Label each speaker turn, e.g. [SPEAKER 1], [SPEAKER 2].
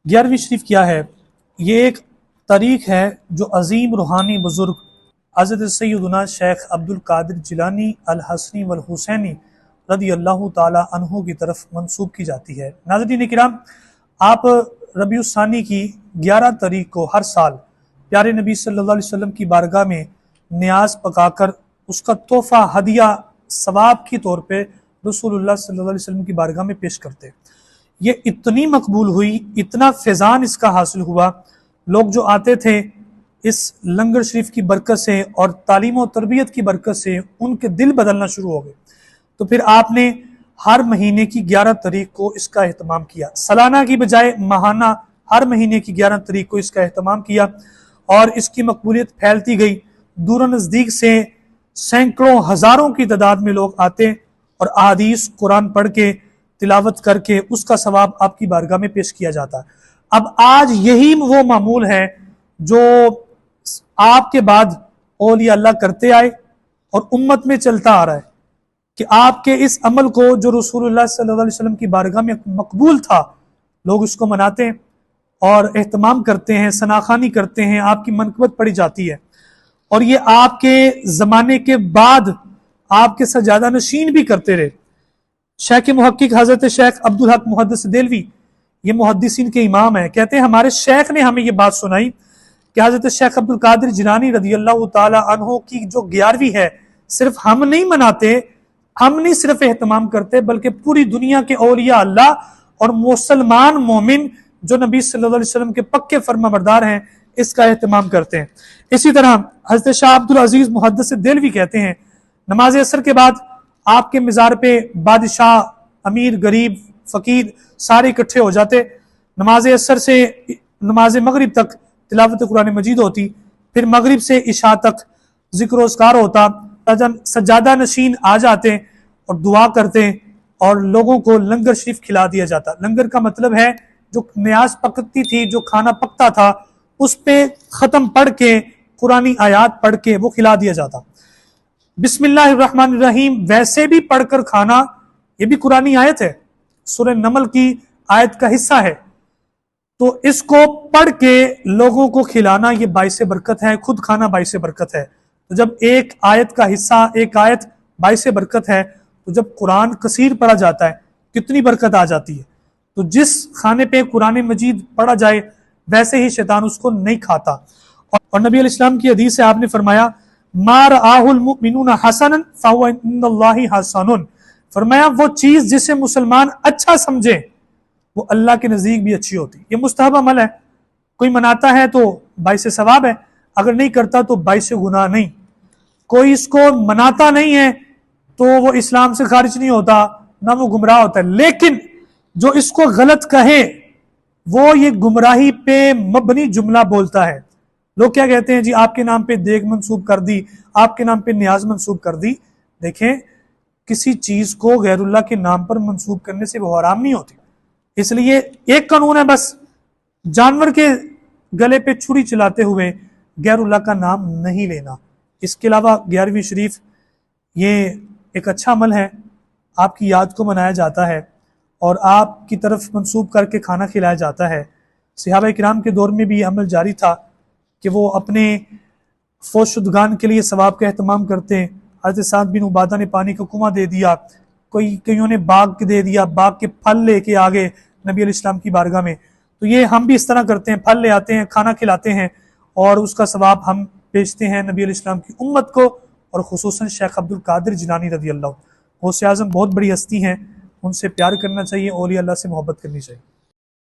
[SPEAKER 1] 11वीं शरीफ क्या है? ये एक तारीख है जो अजीम रूहानी बुजुर्ग हज़रत सैयदना शेख अब्दुल कादिर जिलानी अल हसनी वल हुसैनी रदी अल्लाह ताला अन्हु की तरफ मंसूब की जाती है। नाज़रीन किराम, आप रबीउल सानी की 11 तारीख को हर साल प्यारे नबी सल्लल्लाहु अलैहि वसल्लम की बारगाह में न्याज पकाकर उसका तोहफा हदिया सवाब के तौर पे रसूलुल्लाह सल्लल्लाहु अलैहि वसल्लम की बारगाह में पेश करते। ये इतनी मकबूल हुई, इतना फैज़ान इसका हासिल हुआ, लोग जो आते थे इस लंगर शरीफ की बरकत से और तालीम और तरबियत की बरकत से उनके दिल बदलना शुरू हो गए। तो फिर आपने हर महीने की 11 तारीख को इसका एहतमाम किया, सालाना की बजाय माहाना हर महीने की 11 तारीख को इसका एहतमाम किया और इसकी मकबूलियत फैलती गई। दूर नज़दीक से सैकड़ों हज़ारों की तादाद में लोग आते और अहादीस कुरान पढ़ के तिलावत करके उसका सवाब आपकी बारगाह में पेश किया जाता है। अब आज यही वो मामूल है जो आपके बाद औलिया अल्लाह करते आए और उम्मत में चलता आ रहा है कि आपके इस अमल को जो रसूलुल्लाह सल्लल्लाहु अलैहि वसल्लम की बारगाह में मकबूल था, लोग इसको मनाते हैं और एहतमाम करते हैं, सनाखानी करते हैं, आपकी मनकबत पढ़ी जाती है। और ये आपके ज़माने के बाद आपके सजादा नशीन भी करते रहे। शेख मुहक्किक हज़रत शेख अब्दुल हक मुहद्दिस देलवी, ये मुहद्दिसीन के इमाम है, कहते हैं हमारे शेख ने हमें ये बात सुनाई कि हज़रत शेख अब्दुल कादिर जिलानी रज़ी अल्लाह ताला अन्हु की जो 11वीं है, सिर्फ हम नहीं मनाते, हम नहीं सिर्फ एहतमाम करते, बल्कि पूरी दुनिया के औलिया अल्लाह और मुसलमान मोमिन जो नबी सल्लल्लाहु अलैहि वसल्लम के पक्के फरमाबरदार हैं इसका एहतमाम करते हैं। इसी तरह हज़रत शाह अब्दुल अजीज मुहद्दिस देलवी कहते हैं नमाज असर के बाद आपके मिज़ार पे बादशाह, अमीर, गरीब, फकीर सारे इकट्ठे हो जाते। नमाज असर से नमाज मगरिब तक तिलावत कुरान मजीद होती, फिर मगरिब से इशा तक जिक्र अस्कार होता, सज्जादा नशीन आ जाते और दुआ करते और लोगों को लंगर शरीफ खिला दिया जाता। लंगर का मतलब है जो न्याज पकती थी, जो खाना पकता था, उस पे ख़त्म पढ़ के कुरानी आयात पढ़ के वो खिला दिया जाता। बिस्मिल्लाहिर्रहमानिर्रहीम वैसे भी पढ़कर खाना, ये भी कुरानी आयत है, सूरह नमल की आयत का हिस्सा है। तो इसको पढ़ के लोगों को खिलाना ये बाइसे बरकत है, खुद खाना बाइसे बरकत है। तो जब एक आयत का हिस्सा, एक आयत बाइसे बरकत है, तो जब कुरान कसीर पढ़ा जाता है कितनी बरकत आ जाती है। तो जिस खाने पे कुरान मजीद पढ़ा जाए वैसे ही शैतान उसको नहीं खाता। और नबी अलैहिस्सलाम की हदीस से आपने फरमाया मा रआहुल मुमिनूना हसनन फहुव इंदल्लाहि हसनुन, फरमाया वो चीज जिसे मुसलमान अच्छा समझे वो अल्लाह के नजदीक भी अच्छी होती। ये मुस्तहब अमल है, कोई मनाता है तो बाइसे सवाब है, अगर नहीं करता तो बाइसे गुनाह नहीं। कोई इसको मनाता नहीं है तो वो इस्लाम से खारिज नहीं होता, ना वो गुमराह होता है, लेकिन जो इसको गलत कहे वो ये गुमराही पे मबनी जुमला बोलता है। लोग क्या कहते हैं जी, आपके नाम पे देग मंसूब कर दी, आपके नाम पे न्याज मंसूब कर दी। देखें, किसी चीज को गैरुल्लाह के नाम पर मंसूब करने से वो हराम नहीं होती। इसलिए एक कानून है बस, जानवर के गले पे छुरी चलाते हुए गैरुल्लाह का नाम नहीं लेना। इसके अलावा 11वीं शरीफ ये एक अच्छा अमल है, आपकी याद को मनाया जाता है और आपकी तरफ मंसूब करके खाना खिलाया जाता है। सहाबा किराम के दौर में भी ये अमल जारी था कि वो अपने फौशुदगान के लिए सवाब का एहतमाम करते हैं। हज़रत साद बिन उबादा ने पानी का कुआं दे दिया, कईयों ने बाग दे दिया, बाग के फल लेके आ गए नबी अलैहिस्सलाम की बारगाह में। तो ये हम भी इस तरह करते हैं, फल ले आते हैं, खाना खिलाते हैं और उसका सवाब हम बेचते हैं नबी अलैहिस्सलाम की उम्मत को और खुसूसन शेख अब्दुल कादिर जिलानी रज़ी अल्लाह। गौसे आज़म बहुत बड़ी हस्ती हैं, उनसे प्यार करना चाहिए, औलिया अल्लाह से मोहब्बत करनी चाहिए।